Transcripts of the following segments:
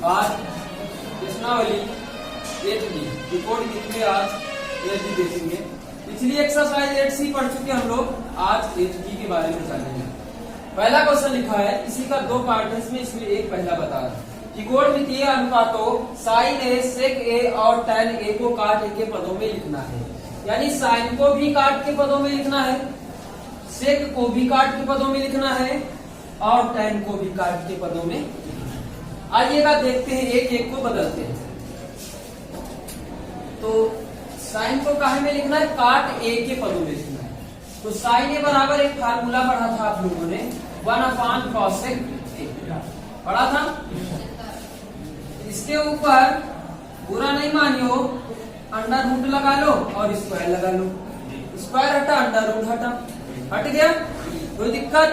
आज प्रश्नावली HD report लिखेंगे। आज एचडी देखेंगे। पिछली एक्सरसाइज 8C पढ़ चुके हम लोग, आज एचडी के बारे में जानेंगे। पहला क्वेश्चन लिखा है, इसी का दो पार्ट है, इसमें एक पहला बता रहा है। त्रिकोणमितीय अनुपातों साइन ए, सेक ए और टैन ए को काट ए के पदों में लिखना है। यानी साइन को भी काट के पदों में लिखना है, सेक को भी काट के पदों में लिखना है और टैन को भी काट के पदों में। आइएगा देखते हैं, एक एक को बदलते हैं। तो साइन को काहे में लिखना है? काट ए के पदों में लिखना है। तो साइन ए बराबर एक फार्मूला पढ़ा था आप लोगों ने, 1/cosec ए पढ़ा था। इसके ऊपर बुरा नहीं मानियो, अंडर रूट लगा लो और स्क्वायर लगा लो। स्क्वायर हटा, अंडर रूट हटा, हट गया, कोई दिक्कत?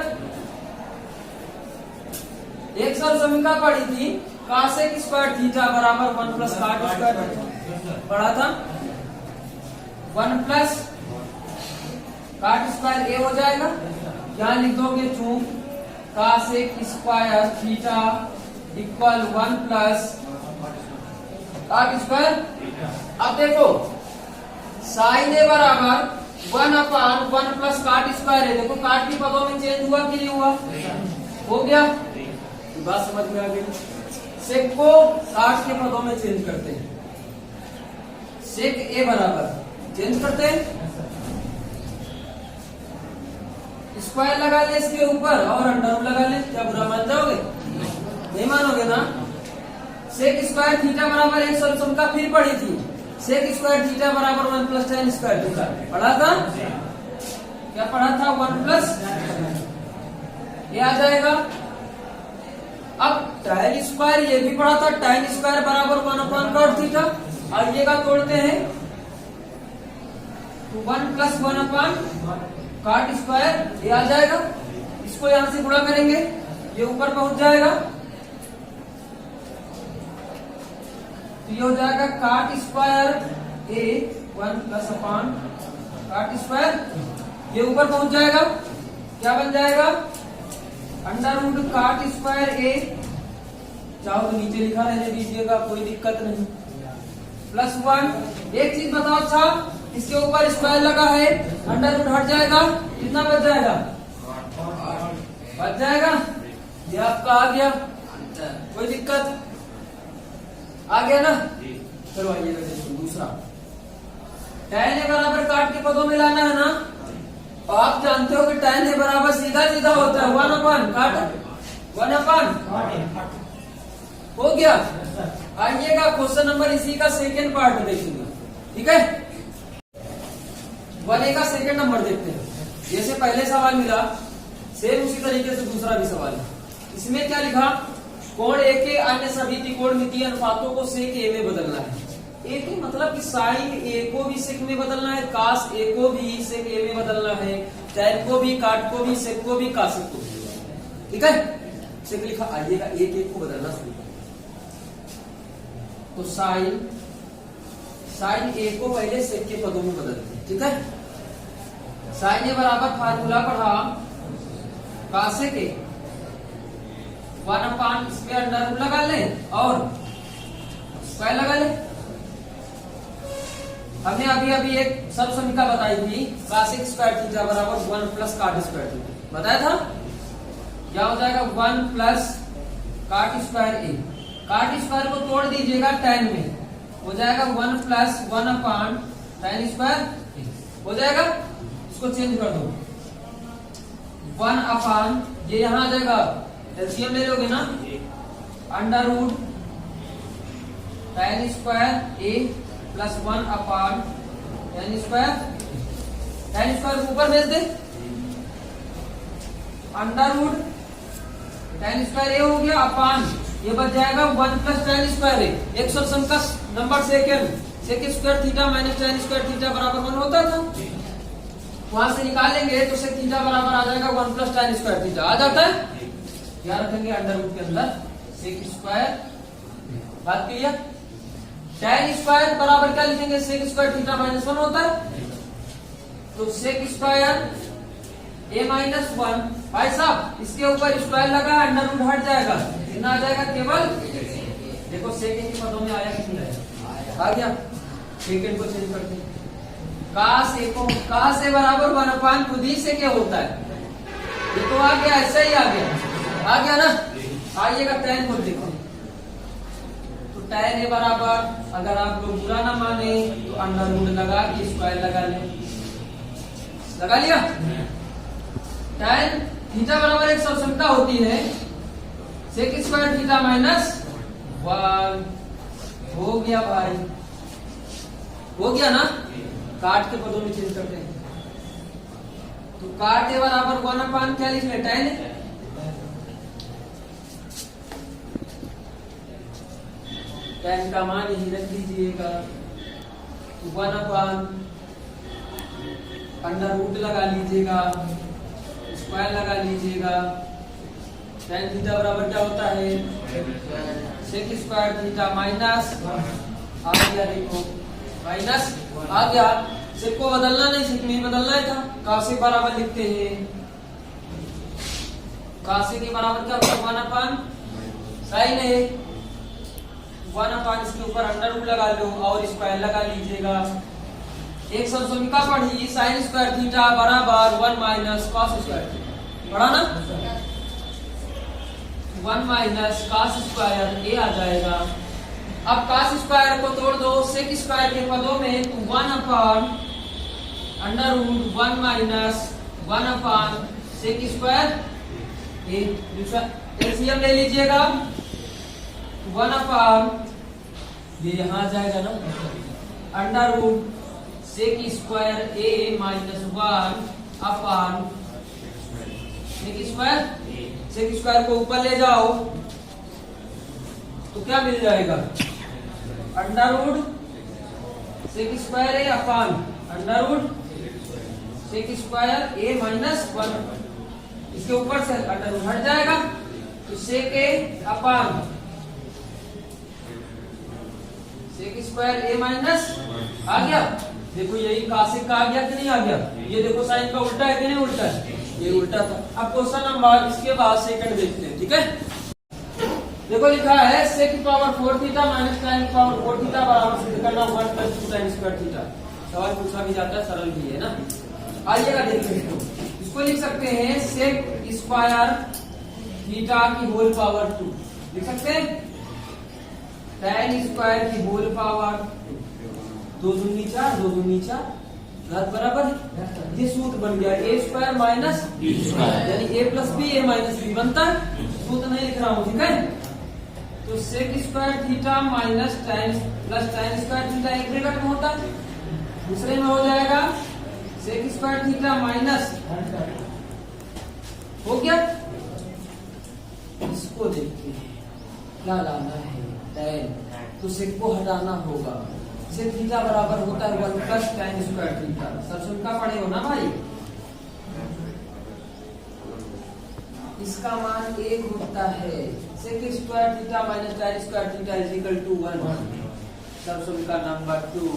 एक साल समीका पढ़ी थी, कासेक स्क्वायर थीटा बराबर 1 प्लस काट स्क्वायर पढ़ा था। 1 प्लस काट स्क्वायर ए हो जाएगा। यहां लिख दोगे चूक cosec square theta equal 1 plus cot square. अब देखो साइन ए बराबर 1/1 प्लस काट स्क्वायर है। देखो काट के पदों में चेंज हुआ कि नहीं हुआ? हो गया, बात समझ में आ गई। सेक को काट के पदों में चेंज करते हैं। सेक ए बराबर चेंज करते हैं, स्क्वायर लगा ले इसके ऊपर और अंडर रूट लगा ले। क्या बुरा मान जाओगे? नहीं मानोगे ना। सेक स्क्वायर थीटा बराबर एक सॉल्यूशन का फिर पढ़ी थी, सेक स्क्वायर थीटा बराबर 1 प्लस टैन स्क्वायर थीटा पढ़ा था। क्या पढ़ा था? 1 प्लस ये आ जाएगा। अब टैन स्क्वायर ये भी पढ़ा था, टैन स्क्वायर बराबर 1/cot थीटा। आइएगा तोड़ते हैं, 1 प्लस 1/cot स्क्वायर ये आ जाएगा। इसको यहां से गुणा करेंगे, ये ऊपर पहुंच जाएगा, तो ये हो जाएगा काट स्क्वायर ए 1 प्लस काट स्क्वायर, ये ऊपर पहुंच जाएगा। क्या बन जाएगा? अंडर रूट काट स्क्वायर ए, चाहो तो नीचे लिखा रहने दीजिएगा, कोई दिक्कत नहीं, प्लस 1। एक चीज बताओ, अच्छा इसके ऊपर स्क्वायर लगा है, अंडर रूट हट जाएगा, कितना बच जाएगा? बच जाएगा। ये आपका आ गया, कोई दिक्कत? आ गया ना? चलो आइएगा देखो दूसरा। टैन ए बराबर काट के पदों में लाना है ना। आप जानते हो कि टैन ए बराबर सीधा सीधा होता है 1/, काट 1/। हो गया। आइएगा क्वेश्चन नंबर इसी का सेकेंड पार्ट देखेंगे, ठीक है? 1A का सेकेंड नंबर देखते हैं। जैसे पहले सवाल मिला, सेम उसी तरीके से दूसरा भी सवाल है। इसमें क्या लिखा? कोण ए के अन्य सभी त्रिकोणमितीय अनुपातों को सेक ए में बदलना है। ए के मतलब कि साइन ए को भी सेक में बदलना है, कास ए को भी सेक ए में बदलना है, टैन को भी, काट को भी, सेक को भी, कासेक को भी, ठीक है? सेक लिखा। आइएगा एक एक को बदलना शुरू करें। तो साइन ए को पहले सेक के पदों में बदलते हैं, ठीक है? साइन ए बराबर फार्मूला पढ़ा, कासेक ए 1/, इसमें अंडर रूट लगा ले और स्क्वायर लगा ले। हमने अभी एक सब समीका बताई थी, कासेक स्क्वायर थीटा बराबर 1 प्लस काट स्क्वायर थीटा बताया था। क्या हो जाएगा? 1 प्लस काट स्क्वायर ए। काट स्क्वायर को तोड़ दीजिएगा टैन में, हो जाएगा 1 प्लस 1/टैन स्क्वायर हो जाएगा। इसको चेंज कर दो, 1/, ये यहां आ जाएगा, एलसीएम ले लोगे ना, अंडर रूट टैन स्क्वायर ए प्लस 1/टैन स्क्वायर। टैन स्क्वायर को ऊपर भेज दे, अंडर रूट टैन स्क्वायर ए हो गया, अपान ये बच जाएगा 1 प्लस टैन स्क्वायर ए। एक सॉल्यूशन का number sec square theta minus tan square theta बराबर 1 होता था। वहां से निकालेंगे तो सेक थीटा बराबर आ जाएगा 1 प्लस टैन स्क्वायर थीटा आ जाता है। याद रखेंगे अंडर रूट के अंदर सेक स्क्वायर। बात क्लियर? टैन स्क्वायर बराबर क्या लिखेंगे? सेक स्क्वायर थीटा माइनस 1 होता है, तो सेक स्क्वायर ए माइनस 1। भाई साहब इसके ऊपर स्क्वायर लगा, अंडर रूट हट जाएगा, कितना आ जाएगा? केवल सेकेंड के पदों में आया कि नहीं आया? आ गया। सेकेंड को चेंज करते हैं। का से बराबर 1 खुद ही से क्या होता है? ये तो आ गया, ऐसा ही आ गया ना। आइएगा tan को देखो, तो tan ए बराबर, अगर आप लोग बुरा ना माने तो अंडर रूट लगा के स्क्वायर लगा ले। लगा लिया। tan थीटा बराबर एक समीकरण होती है सेक स्क्वायर थीटा माइनस 1। हो गया भाई, हो गया ना। काट के पदों में चेंज करते हैं, तो काट ए बराबर 1 क्या लिख ले? tan tan का मान यही रख लीजिएगा। 1 अंडर रूट लगा लीजिएगा, स्क्वायर लगा लीजिएगा। tan थीटा बराबर क्या होता है? सेक स्क्वायर थीटा माइनस, आ गया देखो, माइनस आ गया। सेक को बदलना नहीं, सेक में बदलना है था। कासे बराबर लिखते हैं, कासे के बराबर क्या होगा? 1 साइन है, 1 इसके ऊपर अंडर रूट लगा लो और स्क्वायर लगा लीजिएगा। एक समीकरण पढ़ी, साइन स्क्वायर थीटा बराबर 1 माइनस कॉस स्क्वायर थीटा। पढ़ा ना? 1 माइनस कॉस स्क्वायर ए आ जाएगा। अब कॉस स्क्वायर को तोड़ दो सेक स्क्वायर के पदों में, तो 1 under root 1 minus 1 sec square A. दूसरा एलसीएम ले लीजिएगा, 1 ये यहां आ जाएगा ना, under root sec square A minus 1 sec square. Sec square को ऊपर ले जाओ तो क्या मिल जाएगा? Under root sec square A upon under root sec square A minus 1। इसके ऊपर से अंडर रूट हट जाएगा, तो सेक ए अपान सेक स्क्वायर ए माइनस आ गया। देखो यही कासे का आ गया कि नहीं आ गया? ये देखो साइन का उल्टा है कि नहीं उल्टा है? ये उल्टा था। अब क्वेश्चन नंबर इसके बाद सेकंड देखते हैं, ठीक है। देखो लिखा है सेक की पावर 4 थीटा माइनस tan की पावर 4 थीटा बराबर सिद्ध करना 1 + 2 tan स्क्वायर थीटा। सवाल पूछा भी जाता है, सरल भी है ना। आइएगा देखते हैं, इसको लिख सकते हैं सेक स्क्वायर थीटा की होल पावर 2 लिख सकते हैं। tan स्क्वायर की होल पावर 2 दूनी 4 2 दूनी 4 घात बराबर, ये सूत्र बन गया a square minus b square, यानी a plus B a minus B बनता है। सूत्र नहीं लिख रहा हूं, ठीक है। तो sec square theta minus tan plus tan square theta एक ब्रैकेट में होता है, दूसरे में हो जाएगा सेक स्क्वायर थीटा माइनस, हो गया। इसको देखते हैं क्या लाना है, tan, तो सेक को हटाना होगा। सेक थीटा बराबर होता है 1 + tan स्क्वायर थीटा। सब सुनका पढ़े हो ना भाई? इसका मान 1 होता है। Sec square theta minus tan square theta is equal to 1। सब सुनका नंबर 2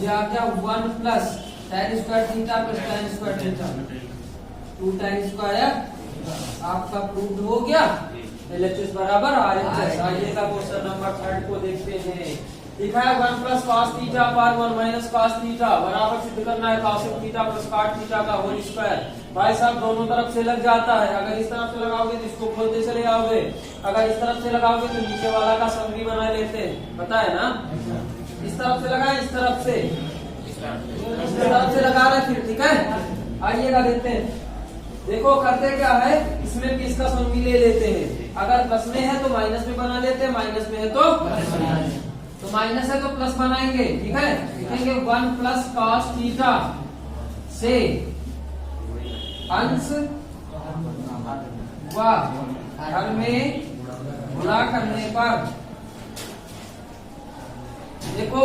ये आ गया 1 + tan square theta plus tan square theta 2 tan square. आपका प्रूव्ड हो गया। LHS बराबर RHS। आइएगा क्वेश्चन नंबर 3 को देखते हैं। लिखा है 1 + cos थीटा पर 1 माइनस cos थीटा बराबर सिद्ध करना है cos theta plus cot theta का होल स्क्वायर। भाई साहब दोनों तरफ से लग जाता है। अगर इस तरफ से लगाओगे तो इसको खोलते चले आओगे, अगर इस तरफ से लगाओगे तो नीचे वाला का सम भी बना लेते हैं, पता है ना। इस तरफ से लगाए, इस तरफ से लगा रहे फिर, ठीक है। आइएगा देखते हैं। देखो करते क्या है, इसमें भी इसका सम भी ले लेते हैं। अगर प्लस में है तो माइनस में बना लेते हैं, माइनस में है तो माइनस है तो प्लस बनाएंगे, ठीक है। लिखेंगे 1 + cos थीटा से अंश व हर में गुणा करने पर, देखो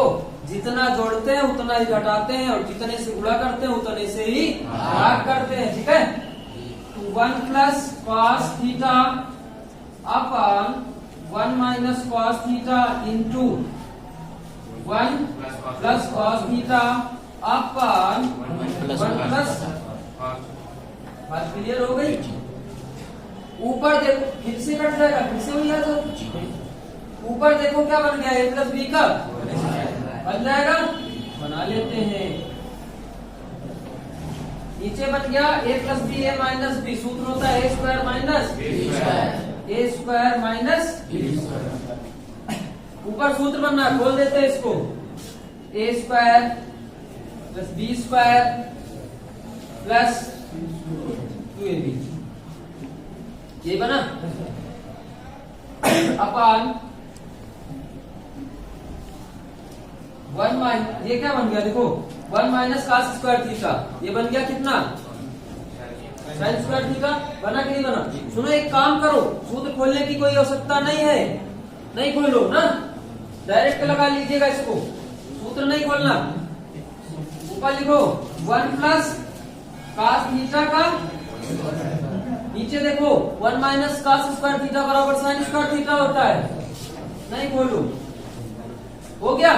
जितना जोड़ते हैं उतना ही घटाते हैं और जितने से गुणा करते हैं उतने से ही भाग करते हैं, ठीक है। तो 1 + cos theta upon 1 minus cos theta into 1 + cos theta upon 1 + बात क्लियर हो गई। ऊपर देखो फिर से कट जाएगा, फिर से वही आ जाओ। ऊपर देखो क्या बन गया, a प्लस बी का बन जाएगा, बना लेते हैं। नीचे बन गया a plus B A minus B, सूत्र होता है a स्क्वायर माइनस ऊपर सूत्र बनना है, खोल देते हैं इसको, a square plus B square plus 2ab, ये बना अपान 1 ये क्या बन गया देखो 1 माइनस कास स्क्वायर थीटा, ये बन गया कितना साइन स्क्वायर थीटा, बना कि नहीं बना। सुनो एक काम करो, सूत्र खोलने की कोई आवश्यकता नहीं है, नहीं खोलो ना, डायरेक्ट लगा लीजिएगा इसको, सूत्र नहीं खोलना। ऊपर लिखो 1 प्लस कास थीटा का, नीचे देखो 1 माइनस कास स्क्वायर थीटा बराबर साइन स्क्वायर थीटा होता है, नहीं खोलो, हो गया।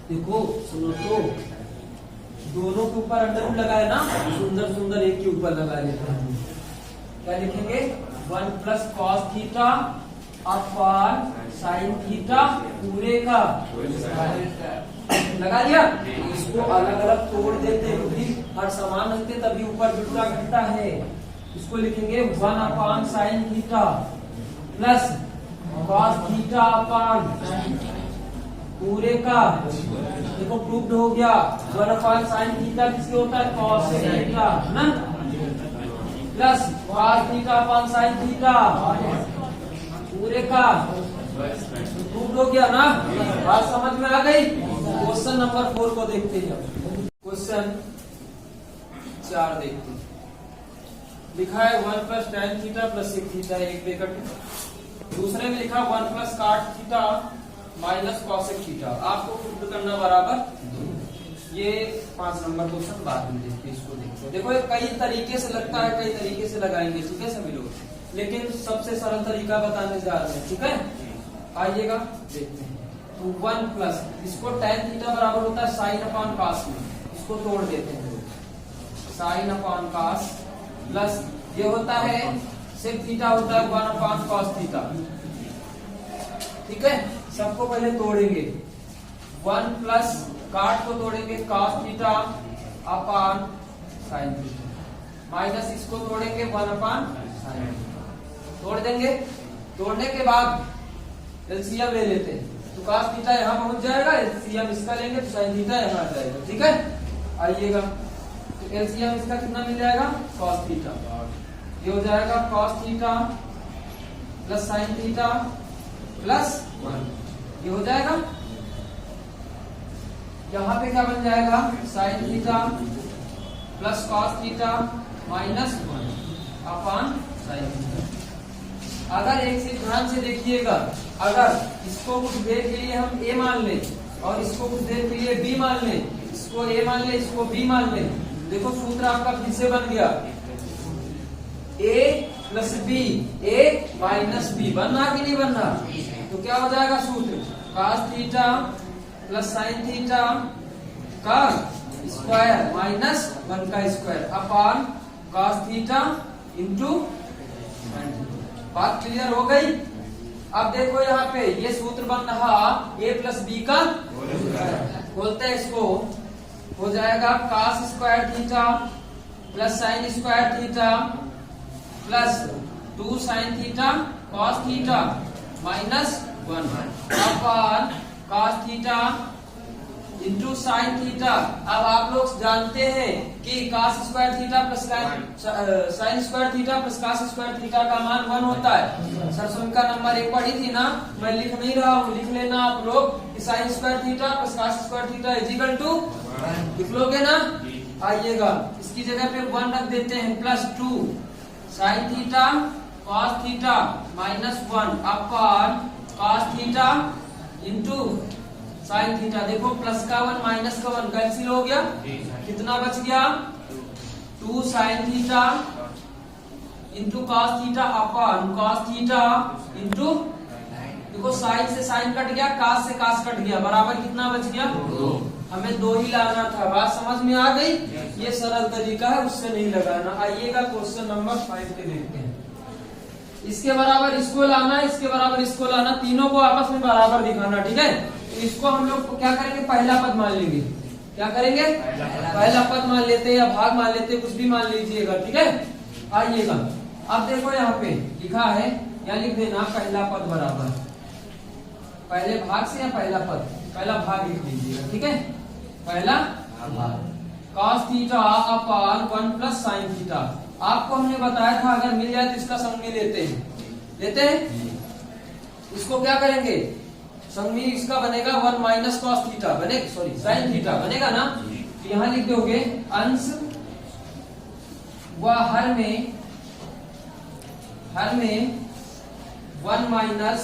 देखो सुनो तो, दोनों के ऊपर अंडर लगाए ना, सुंदर सुंदर एक के ऊपर लगा लेते हैं, क्या लिखेंगे 1 plus cos theta upon sine theta पूरे का, लगा लिया। इसको अलग अलग तोड़ देते हैं क्योंकि हर समान रखते तभी ऊपर जुड़ता घटता है। इसको लिखेंगे 1 upon sine theta plus cos theta upon पूरे का, देखो प्रूव्ड हो गया। 1 अपॉन साइन थीटा किसके होता है, कॉस थीटा ना, plus cos theta upon sine theta पूरे का, प्रूव्ड हो गया ना, बात समझ में आ गई। क्वेश्चन नंबर 4 को देखते हैं। क्वेश्चन 4 देखते हैं, लिखा है 1 plus tan theta plus sec theta, एक ब्रैकेट, दूसरे में लिखा 1 plus cot theta minus cosec theta, आपको प्रूव करना बराबर। ये 5 नंबर क्वेश्चन बाद में देखते, इसको देखते। देखो ये कई तरीके से लगता है, कई तरीके से लगाएंगे, ठीक है सभी लोग, लेकिन सबसे सरल तरीका बताने जा रहे हैं, ठीक है। आइएगा देखते हैं। तो 1 प्लस, इसको tan थीटा बराबर होता है साइन अपॉन कास में, इसको तोड़ देते हैं, साइन अपॉन कास प्लस ये होता है सेक थीटा होता है 1 अपॉन कॉस थीटा, ठीक है। सबको पहले तोड़ेंगे, 1 प्लस काट को तोड़ेंगे cos theta upon sine theta, minus इसको तोड़ेंगे 1 अपॉन साइन, तोड़ देंगे। तोड़ने के बाद एलसीएम ले लेते हैं, तो कॉस थीटा यहाँ पहुंच जाएगा, एलसीएम इसका लेंगे तो साइन थीटा यहाँ आ जाएगा, ठीक है। आइएगा तो एलसीएम इसका कितना मिल जाएगा, कॉस थीटा, ये हो जाएगा cos theta plus sine theta plus 1, ये हो जाएगा। यहाँ पे क्या बन जाएगा, sine theta plus cos theta minus 1 upon sine theta. अगर एक चीज ध्यान से देखिएगा, अगर इसको कुछ देर के लिए हम a मान लें और इसको कुछ देर के लिए b मान लें, इसको a मान लें इसको b मान लें, देखो सूत्र आपका फिर से बन गया a plus B, a minus B, बनना कि नहीं बनना। तो क्या हो जाएगा सूत्र, cos theta plus sign theta का स्क्वायर माइनस 1 का square upon cos theta into, बात क्लियर हो गई। अब देखो यहाँ पे ये सूत्र बन रहा a प्लस बी का, बोलते हैं इसको, हो जाएगा cos square theta plus sign square theta plus 2 sine theta cos theta minus 1 upon cos theta into sine theta. अब आप लोग जानते हैं कि cos square theta plus sign square theta plus cos square theta का मान 1 होता है। सरसों का नंबर 1 पढ़ी थी ना, मैं लिख नहीं रहा हूँ, लिख लेना आप लोग कि sine square theta plus cos square theta is equal to, लिख लोगे ना। आइएगा इसकी जगह पे 1 रख देते हैं, plus 2 sine theta cos theta minus 1 upon cos theta into sine theta. देखो प्लस का 1 माइनस का 1 कैंसिल हो गया, कितना बच गया, 2 sine theta into cos theta upon cos theta into, देखो साइन से साइन कट गया, cos से cos कट गया, बराबर कितना बच गया, 2। हमें 2 ही लाना था, बात समझ में आ गई। ये सरल तरीका है, उससे नहीं लगाना। आइएगा क्वेश्चन नंबर 5 पे देखते हैं। इसके बराबर इसको लाना, इसके बराबर इसको लाना, तीनों को आपस में बराबर दिखाना, ठीक है। तो इसको हम लोग क्या करेंगे, पहला पद मान लेंगे। क्या करेंगे, पहला पद मान लेते हैं या भाग मान लेते हैं, कुछ भी मान लीजिएगा, ठीक है। आइएगा, अब देखो यहाँ पे लिखा है, यहाँ लिख देना पहला पद बराबर पहले भाग से, या पहला पद, पहला भाग लिख लीजिएगा, ठीक है। पहला भाग cos theta upon 1 plus sine theta. आपको हमने बताया था अगर मिल जाए तो इसका संगनी लेते हैं। इसको क्या करेंगे, संगनी इसका बनेगा 1 माइनस कॉस थीटा बनेगा, सॉरी साइन थीटा बनेगा ना। तो यहां लिख दोगे अंश व हर में 1 माइनस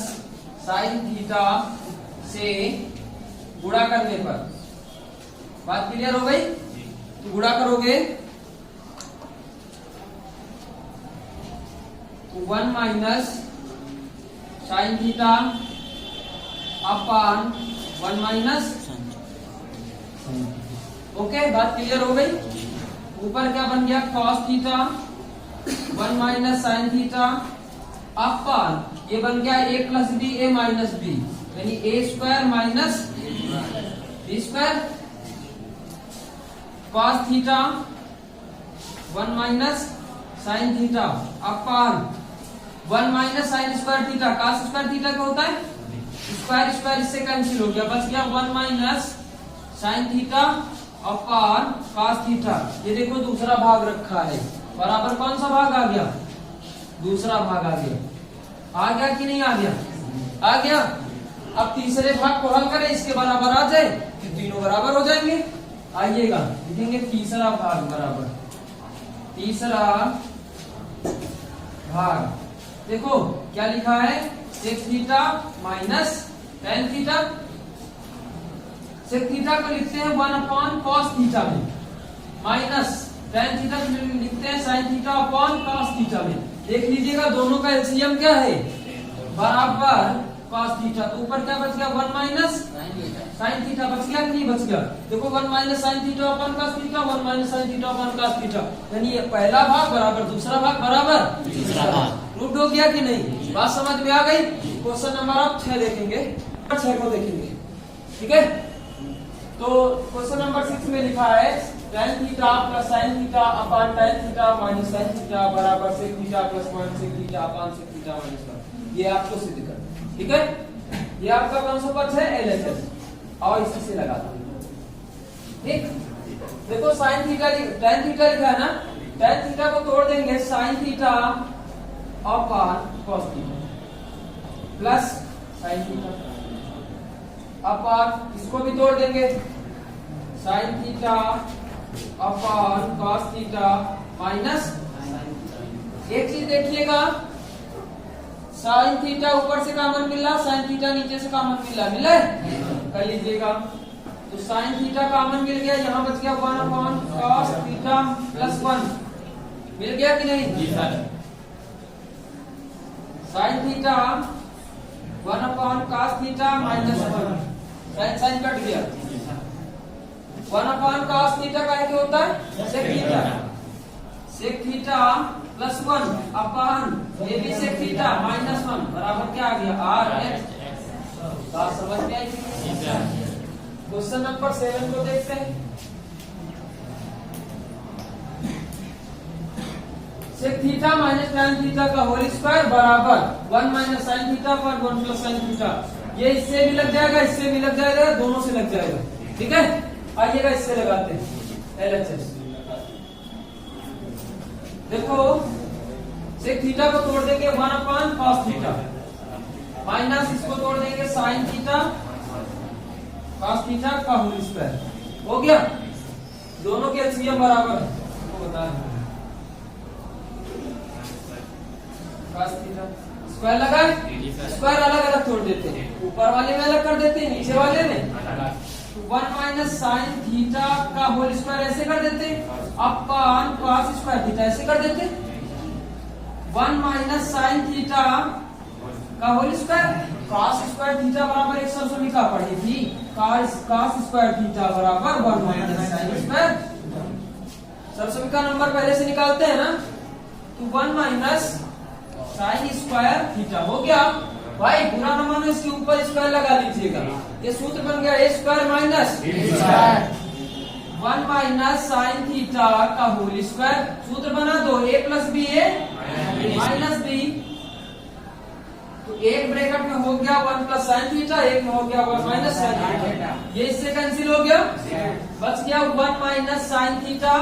साइन थीटा से गुणा करने पर। बात क्लियर हो गई। तो गुणा करोगे तो 1 minus sine theta upon 1 minus. Okay, बात क्लियर हो गई। ऊपर क्या बन गया, cos theta 1 minus sine theta upon ये बन गया a plus B A minus B, यानी A square minus B square. Cos theta 1 minus sine theta upon 1 minus sine square theta. Cos square theta क्या होता है, स्क्वायर स्क्वायर इससे cancel हो गया, बच गया 1 माइनस साइन थीटा अपान कॉस थीटा। ये देखो दूसरा भाग रखा है, बराबर कौन सा भाग आ गया, दूसरा भाग आ गया। आ गया कि नहीं आ गया, आ गया। अब तीसरे भाग को हल करें, इसके बराबर आ जाए तो तीनों बराबर हो जाएंगे। आइएगा लिखेंगे तीसरा भाग बराबर तीसरा भाग। देखो क्या लिखा है, sec theta minus tan theta. Sec theta को लिखते हैं 1 अपॉन कॉस थीटा में, माइनस टेन थीटा को लिखते हैं sine theta upon cos theta में। देख लीजिएगा दोनों का एलसीएम क्या है, बराबर कॉस थीटा। तो ऊपर क्या बच गया, 1 माइनस साइन थीटा बच गया कि नहीं बच गया। देखो 1 minus sine theta upon cos theta, 1 minus sine theta upon cos theta, यानी ये पहला भाग बराबर दूसरा भाग बराबर तीसरा भाग। प्रूफ हो गया कि नहीं, बात समझ में आ गई। क्वेश्चन नंबर आप 6 देखेंगे, 6 को देखेंगे, ठीक है। तो क्वेश्चन नंबर 6 में लिखा है tan theta plus sign theta upon tan theta minus sine theta बराबर sec theta plus minus sec theta upon sec theta minus 1। ये आपको सिद्ध करना, ठीक है। ये आपका कौन सा पद है, एलएचएस, और इसी से लगा दो, ठीक। देखो साइन थीटा tan थीटा लिखा है ना, tan थीटा को तोड़ देंगे sign theta upon cos theta plus sign theta upon, इसको भी तोड़ देंगे sign theta upon cos theta minus. एक चीज देखिएगा, साइन थीटा ऊपर से कॉमन मिल रहा, साइन थीटा नीचे से कॉमन मिल रहा, मिला है, कर लीजिएगा। तो साइन थीटा कॉमन मिल गया, यहाँ बच गया 1 अपॉन cos थीटा प्लस 1, मिल गया कि नहीं। Sine theta 1 upon cos theta minus 1, sine sine cut गया। 1 अपॉन cos थीटा का क्या होता है, sec theta, sec theta plus 1 upon ये भी सेक थीटा माइनस 1 बराबर क्या आ गया, आर एच। बात समझ में आई। क्वेश्चन नंबर 7 को देखते हैं। Sec theta minus tan theta का होल स्क्वायर बराबर 1 माइनस साइन थीटा पर 1 प्लस साइन थीटा। ये इससे भी लग जाएगा, इससे भी लग जाएगा, दोनों से लग जाएगा, ठीक है। आइएगा इससे लगाते हैं एलएचएस। देखो सेक थीटा को तोड़ देंगे 1 अपॉन cos थीटा माइनस इसको तोड़ देंगे साइन थीटा cos थीटा का होल स्क्वायर, हो गया। दोनों के एलसीएम बराबर है, आपको बता दें। cos थीटा स्क्वायर लगाए, स्क्वायर अलग अलग तोड़ देते हैं, ऊपर वाले में अलग कर देते हैं, नीचे वाले में 1 माइनस साइन थीटा का होल स्क्वायर ऐसे कर देते, अपॉन cos स्क्वायर थीटा ऐसे कर देते। 1 माइनस साइन थीटा का whole square, cos square theta बराबर एक सरसोमिका पढ़ी थी, cos स्क्वायर थीटा बराबर 1 माइनस साइन स्क्वायर। सरसोमिका नंबर पहले से निकालते हैं ना, तो 1 माइनस साइन स्क्वायर थीटा हो गया भाई। बुरा न मानो, इसके ऊपर स्क्वायर लगा लीजिएगा। ये सूत्र बन गया A square minus 1 minus sine theta का होल स्क्वायर। सूत्र बना दो, A plus B A minus B. तो एक ब्रैकेट में हो गया 1 प्लस साइन थीटा, एक में हो गया 1 माइनस साइन थीटा। ये इससे कैंसिल हो गया, बच गया 1 minus sine theta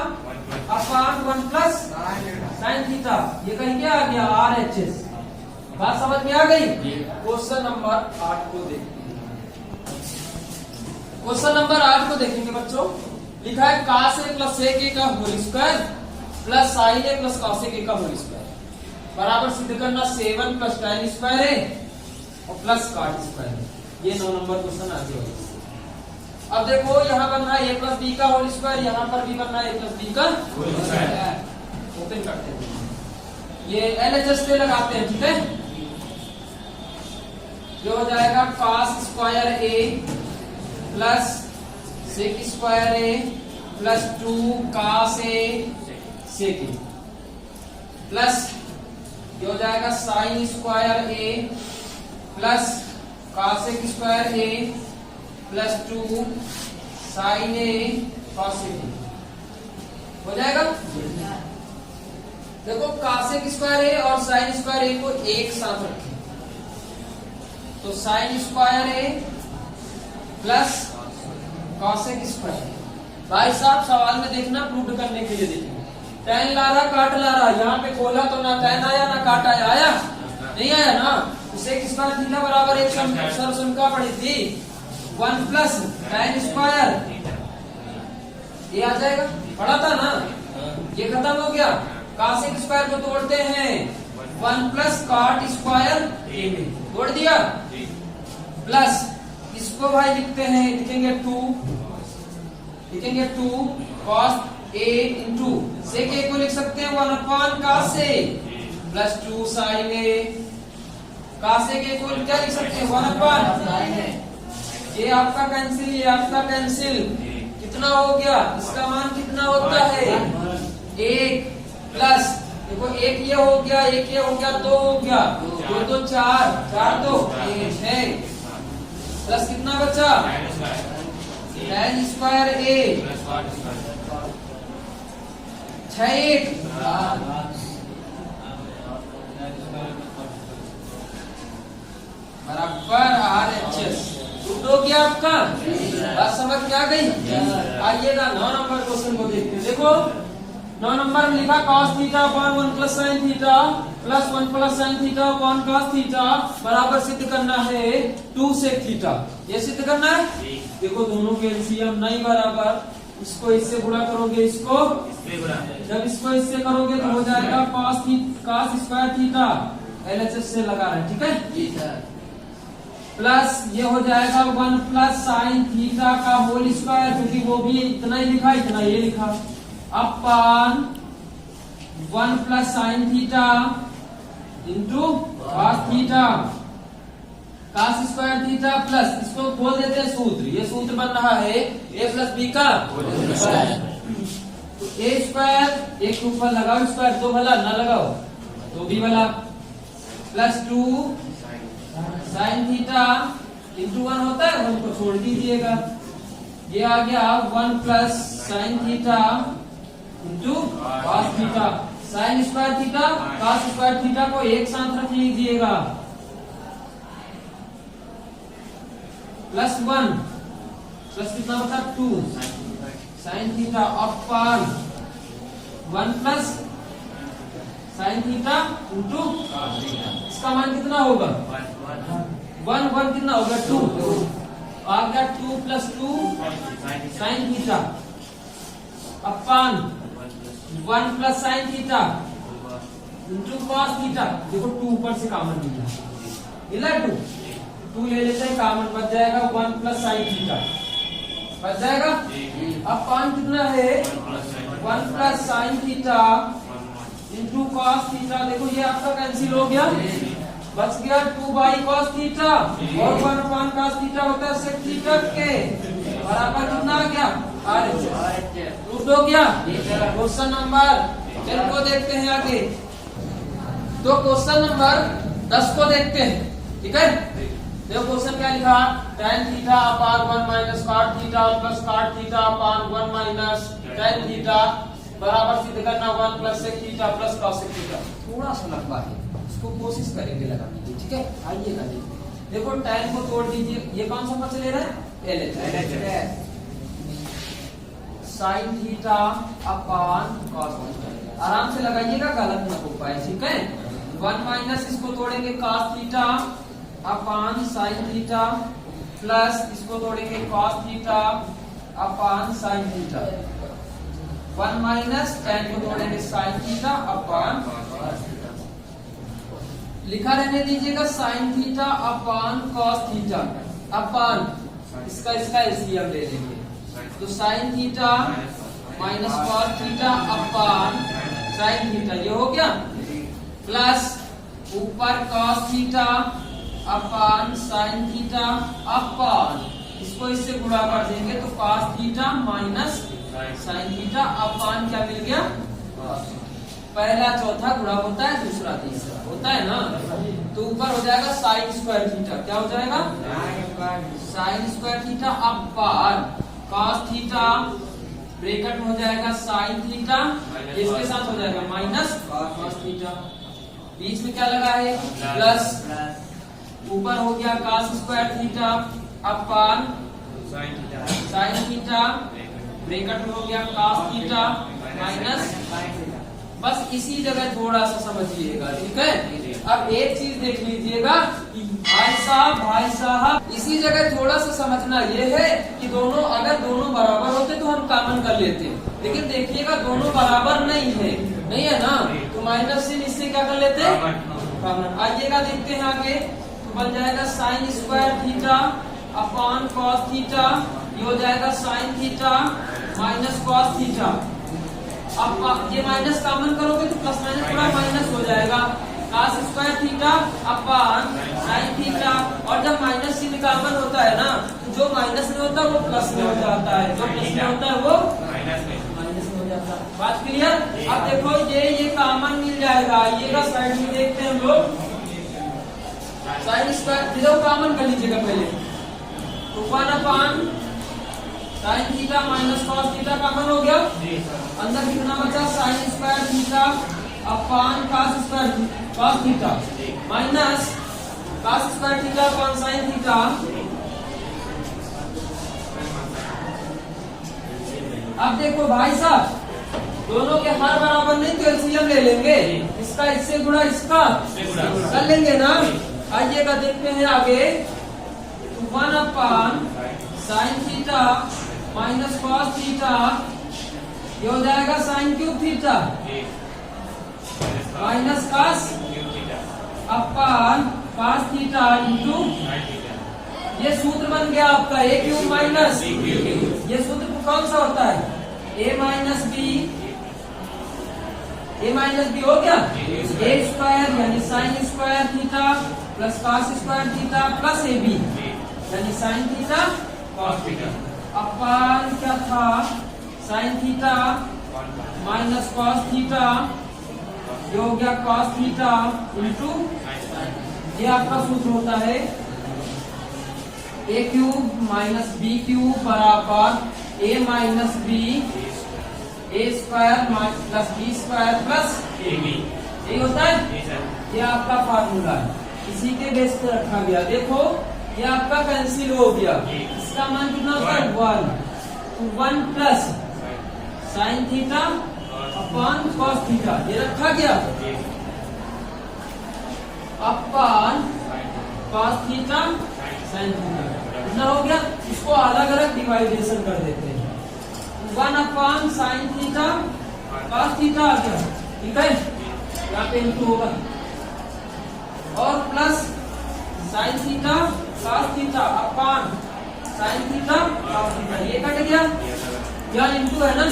upon 1 plus sine theta. ये कहीं क्या आ गया, RHS। बात समझ में आ गई। क्वेश्चन नंबर 8 को देखते हैं। क्वेश्चन नंबर 8 को देखेंगे बच्चों। लिखा है cos a plus sec a का whole square plus sin a plus cos a का होल स्क्वायर बराबर सिद्ध करना 7 प्लस tan स्क्वायर है और प्लस cot स्क्वायर है। ये 9 नंबर क्वेश्चन आगे होगा। अब देखो यहाँ बन रहा है a प्लस बी का होल स्क्वायर, यहाँ पर भी बन रहा है a प्लस बी का होल स्क्वायर। ओपन करते हैं, ये LHS पे लगाते हैं, ठीक है। जो हो जाएगा cos square a plus sec square a plus 2 cos a sec a plus ये हो जाएगा sin square a plus cos square a plus 2 sin a cos a हो जाएगा। देखो cos स्क्वायर a और sin स्क्वायर a को एक साथ रखें तो sin square a plus cos square. भाई साहब सवाल में देखना, प्रूव करने के लिए देखना। tan ला रहा, काट ला रहा, यहाँ पे खोला तो ना tan आया ना काट आया, आया नहीं आया ना। तो sec स्क्वायर थीटा बराबर एक सरसंख्या पड़ी थी 1 प्लस tan स्क्वायर, ये आ जाएगा, पढ़ा था ना। ये खत्म हो गया, cos स्क्वायर को तोड़ते हैं 1 प्लस cot स्क्वायर तोड़ दिया, प्लस इसको भाई लिखते हैं, लिखेंगे 2 cos a into sec a को लिख सकते हैं 1 upon cos a plus 2 sin a। cos a को क्या लिख सकते हैं 1 अपॉन, ये आपका कैंसिल, ये आपका कैंसिल, कितना हो गया, इसका मान कितना होता है 1 प्लस देखो एक ये हो गया, एक ये हो गया, 2 हो गया, 2 2 4 4 2 6 प्लस कितना बचा tan स्क्वायर a 6 1 बराबर RHS। हो गया आपका, बात समझ में आ गई। आइएगा 9 नंबर क्वेश्चन को देखते हैं। देखो 9 नंबर में लिखा cos theta upon 1 plus sin theta plus 1 plus sin theta upon cos theta बराबर सिद्ध करना है 2 sec थीटा। ये सिद्ध करना है। देखो दोनों के एलसीएम नहीं बराबर, इसको इससे गुणा करोगे, इसको जब इसको इससे करोगे तो हो जाएगा cos स्क्वायर थीटा, LHS से लगा रहे, ठीक है। प्लस ये हो जाएगा 1 प्लस sin थीटा का होल स्क्वायर, क्योंकि वो भी इतना ही लिखा, इतना ये लिखा, upon 1 plus sin theta into cos theta cos square theta plus, इसको बोल देते हैं सूत्र। ये सूत्र बन रहा है a प्लस बी का स्क्वायर। तो a स्क्वायर एक ऊपर लगाओ, स्क्वायर 2 भला ना लगाओ तो b भला, प्लस 2 sin थीटा इंटू 1 होता है, 1 को छोड़ दीजिएगा। ये आ गया 1 plus sin theta into cos theta. sin square theta cos square theta को एक साथ रख लीजिएगा, प्लस 1 प्लस कितना होता है 2 sin theta upon 1 plus sin theta into, इसका मान कितना होगा 1 कितना होगा 2, आ गया 2 plus 2 sin theta upon 1 plus sin theta into cos theta. देखो 2 ऊपर से कॉमन मिला 2 ले लेते हैं, कॉमन बच जाएगा 1 प्लस sin थीटा बच जाएगा। अब कॉन कितना है 1 plus sin theta into cos theta. देखो ये आपका कैंसिल हो गया, बच गया 2 बाई cos थीटा और 1 अपॉन cos थीटा होता है sec थीटा के बराबर कितना आ गया RHS। हो गया क्वेश्चन नंबर 10 को देखते हैं आगे। तो क्वेश्चन नंबर 10 को देखते हैं, ठीक है। देखो क्वेश्चन क्या लिखा, tan theta upon 1 minus cot theta plus cot theta upon 1 minus tan theta बराबर सिद्ध करना 1 plus sec theta plus cos sec theta. थोड़ा सा लंबा है, इसको कोशिश करेंगे लगाने की, ठीक है। आइएगा देखो tan को तोड़ दीजिए, ये कौन सा पक्ष ले रहा है, LHS sin theta upon cos theta. आराम से लगाइएगा, गलत ना हो पाए, ठीक है। 1 माइनस इसको तोड़ेंगे cos theta upon sin theta plus इसको तोड़ेंगे cos theta upon sin theta. 1 minus tan को तोड़ेंगे sin theta upon cos theta. लिखा रहने दीजिएगा sin theta upon cos theta upon इसका एलसीएम ले लेंगे, तो sin theta minus cos theta upon sin theta, ये हो गया। प्लस ऊपर cos theta upon sin theta upon इसको इससे गुणा कर देंगे तो cos theta minus sin theta upon क्या मिल गया, पहला चौथा गुणा होता है, दूसरा तीसरा होता है ना। तो ऊपर हो जाएगा sin स्क्वायर थीटा, क्या हो जाएगा sin square theta upon cos theta bracket में हो जाएगा sin थीटा, इसके साथ हो जाएगा माइनस cos थीटा, बीच में क्या लगा है प्लस, ऊपर हो गया cos square theta upon sin theta bracket में हो गया cos थीटा माइनस, बस इसी जगह थोड़ा सा समझिएगा, ठीक है। अब एक चीज देख लीजिएगा भाई साहब इसी जगह थोड़ा सा समझना ये है कि दोनों अगर दोनों बराबर होते तो हम कॉमन कर लेते, लेकिन देखिएगा दोनों बराबर नहीं है ना, तो माइनस से इससे क्या कर लेते कॉमन। आइएगा देखते हैं आगे, तो बन जाएगा sin square theta upon cos theta, ये हो जाएगा sin theta minus cos theta. अब ये माइनस कॉमन करोगे तो प्लस माइनस पूरा माइनस हो जाएगा, cos square theta upon sin theta, और जब माइनस चिन्ह कॉमन होता है ना तो जो माइनस में होता है वो प्लस में हो जाता है, जो प्लस में होता है वो माइनस में हो जाता है। बात क्लियर। अब देखो ये कॉमन मिल जाएगा, आइएगा साइड में देखते हैं हम लोग, sin स्क्वायर थीटा कॉमन कर लीजिएगा पहले, तो 1 अपान sin theta minus cos theta common हो गया, अंदर कितना बचा sin square theta upon cos theta minus cos square theta upon sin theta. अब देखो भाई साहब दोनों के हर बराबर नहीं तो एलसीएम ले लेंगे, इसका इससे गुणा इसका कर लेंगे ना। आइएगा देखते हैं आगे, 1 अपान sin theta minus cos theta, ये हो जाएगा sin cube theta minus cos अपान cos थीटा इंटू, ये सूत्र बन गया आपका a क्यूब माइनस, ये सूत्र कौन सा होता है a माइनस बी हो गया, a स्क्वायर यानी sin square theta plus cos square theta plus ab यानी sin theta cos theta upon क्या था sin theta minus cos theta, ये हो गया cos थीटा इंटू, ये आपका सूत्र होता है a cube minus B cube बराबर a minus B a square plus B square plus ab, ये होता है, ये आपका फार्मूला है, इसी के बेस पे रखा गया। देखो ये आपका कैंसिल हो गया, इसका मान कितना होता है 1 plus sin theta upon cos theta, ये रखा गया अपान cos थीटा sin थीटा, इतना हो गया। इसको अलग अलग डिवाइडेशन कर देते हैं, 1 अपान sin थीटा cos थीटा आ गया, ठीक है, यहाँ पे इंटू होगा, और plus sin theta cos theta upon sin theta cos theta, ये कट गया, यहाँ इंटू है ना,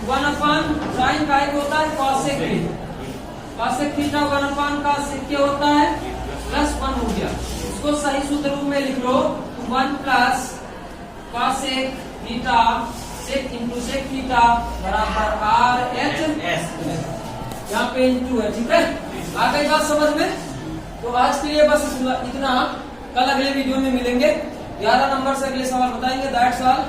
1 अपान sin का एक होता है cosec थीटा 1 अपान cosec के होता है प्लस 1 हो गया, इसको सही सूत्र रूप में लिख लो, 1 plus cosec theta sec into sec theta बराबर RHS। यहाँ पे इंटू है, ठीक है। आ गई बात समझ में? तो आज के लिए बस इतना, कल अगले वीडियो में मिलेंगे। 11 नंबर से अगले सवाल बताएंगे, दैट्स ऑल।